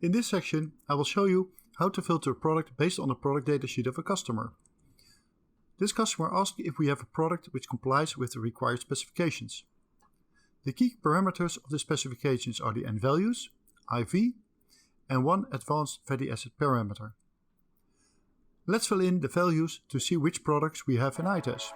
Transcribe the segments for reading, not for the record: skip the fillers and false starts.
In this section, I will show you how to filter a product based on the product datasheet of a customer. This customer asks if we have a product which complies with the required specifications. The key parameters of the specifications are the N values, IV, and one advanced fatty acid parameter. Let's fill in the values to see which products we have in iTas.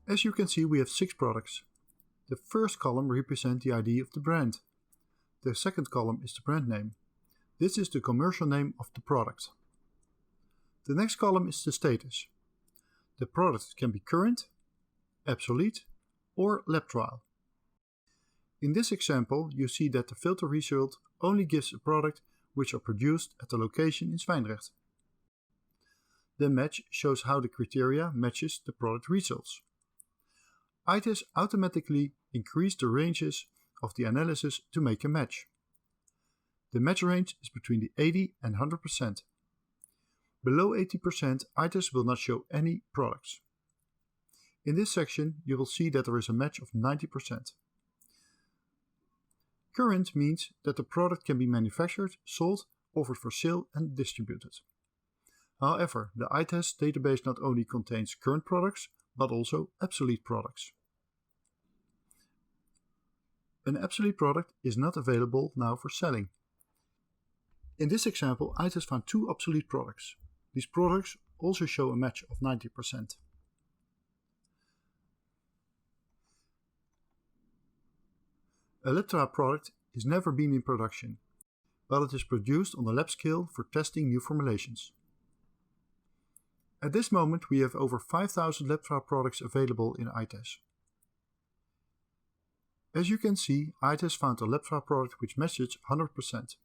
As you can see, we have 6 products. The first column represents the ID of the brand. The second column is the brand name. This is the commercial name of the product. The next column is the status. The product can be current, obsolete, or lab trial. In this example, you see that the filter result only gives a product which are produced at the location in Zwijndrecht. The match shows how the criteria matches the product results. iTas automatically increase the ranges of the analysis to make a match. The match range is between the 80 and 100%. Below 80%, iTas will not show any products. In this section, you will see that there is a match of 90%. Current means that the product can be manufactured, sold, offered for sale and distributed. However, the iTas database not only contains current products, but also obsolete products. An obsolete product is not available now for selling. In this example, iTas found 2 obsolete products. These products also show a match of 90%. A lab trial product is never been in production, but it is produced on the lab scale for testing new formulations. At this moment, we have over 5,000 lab trial products available in iTas. As you can see, iTas found a lab trial product which matches 100%.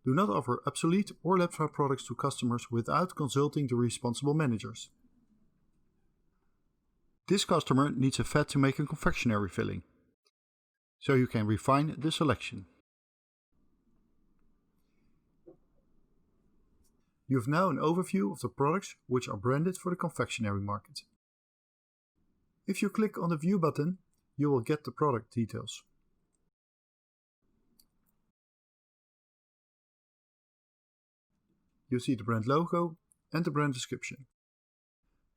Do not offer obsolete or lab trial products to customers without consulting the responsible managers. This customer needs a fat to make a confectionery filling, so you can refine the selection. You have now an overview of the products which are branded for the confectionery market. If you click on the View button, you will get the product details. You see the brand logo and the brand description.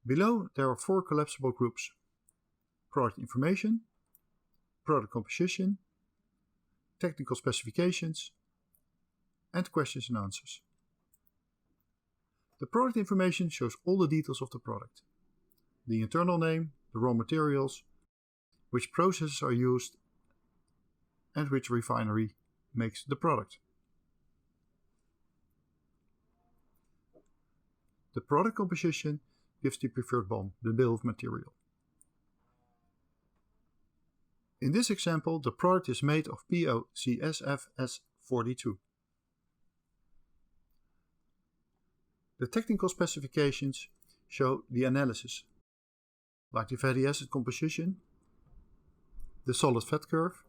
Below there are 4 collapsible groups: product information, product composition, technical specifications, and questions and answers. The product information shows all the details of the product: the internal name, the raw materials, which processes are used, and which refinery makes the product. The product composition gives the preferred BOM, the bill of material. In this example, the product is made of POCSFS42. The technical specifications show the analysis, like the fatty acid composition, the solid fat curve,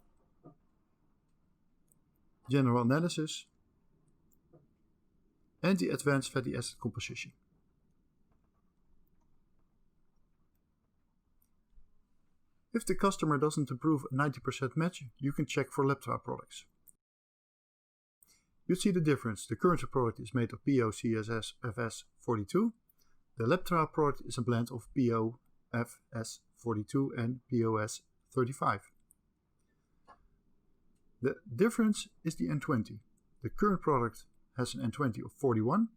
general analysis, and the advanced fatty acid composition. If the customer doesn't approve a 90% match, you can check for lab trial products. You see the difference. The current product is made of POCSFS42. The lab trial product is a blend of POFS42 and POS35. The difference is the N20. The current product has an N20 of 41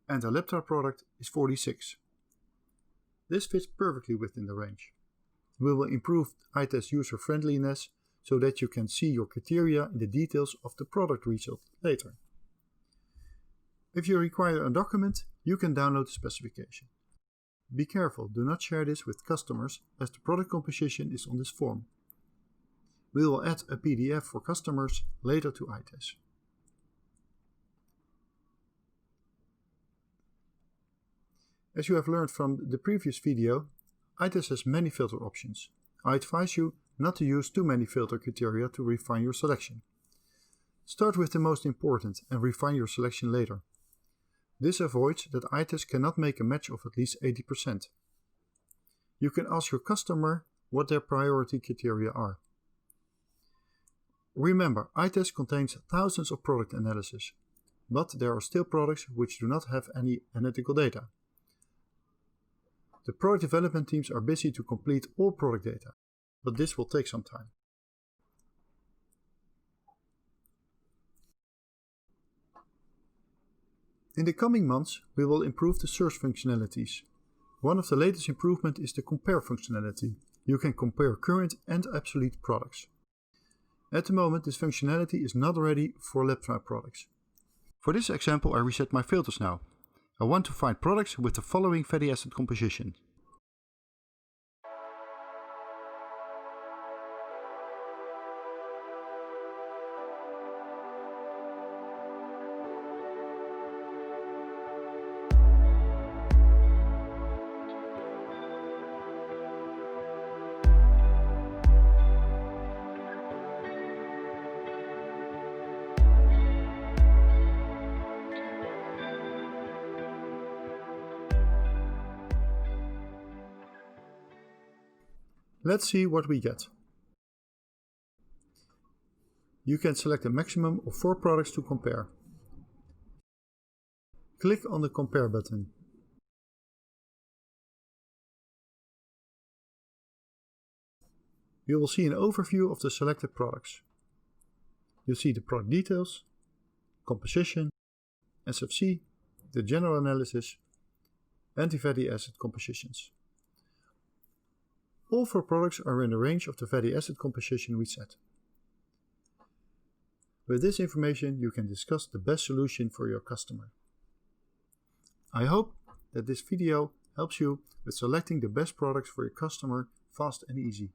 and the lab trial product is 46. This fits perfectly within the range. We will improve iTas user friendliness so that you can see your criteria in the details of the product result later. If you require a document, you can download the specification. Be careful, do not share this with customers as the product composition is on this form. We will add a PDF for customers later to iTas. As you have learned from the previous video, iTas has many filter options. I advise you not to use too many filter criteria to refine your selection. Start with the most important and refine your selection later. This avoids that iTas cannot make a match of at least 80%. You can ask your customer what their priority criteria are. Remember, iTas contains thousands of product analyses, but there are still products which do not have any analytical data. The product development teams are busy to complete all product data, but this will take some time. In the coming months, we will improve the search functionalities. One of the latest improvements is the compare functionality. You can compare current and obsolete products. At the moment, this functionality is not ready for lab-trial products. For this example, I reset my filters now. I want to find products with the following fatty acid composition. Let's see what we get. You can select a maximum of 4 products to compare. Click on the Compare button. You will see an overview of the selected products. You'll see the product details, composition, SFC, the general analysis, and the fatty acid compositions. All 4 products are in the range of the fatty acid composition we set. With this information, you can discuss the best solution for your customer. I hope that this video helps you with selecting the best products for your customer fast and easy.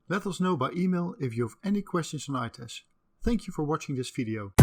Let us know by email if you have any questions on iTas. Thank you for watching this video.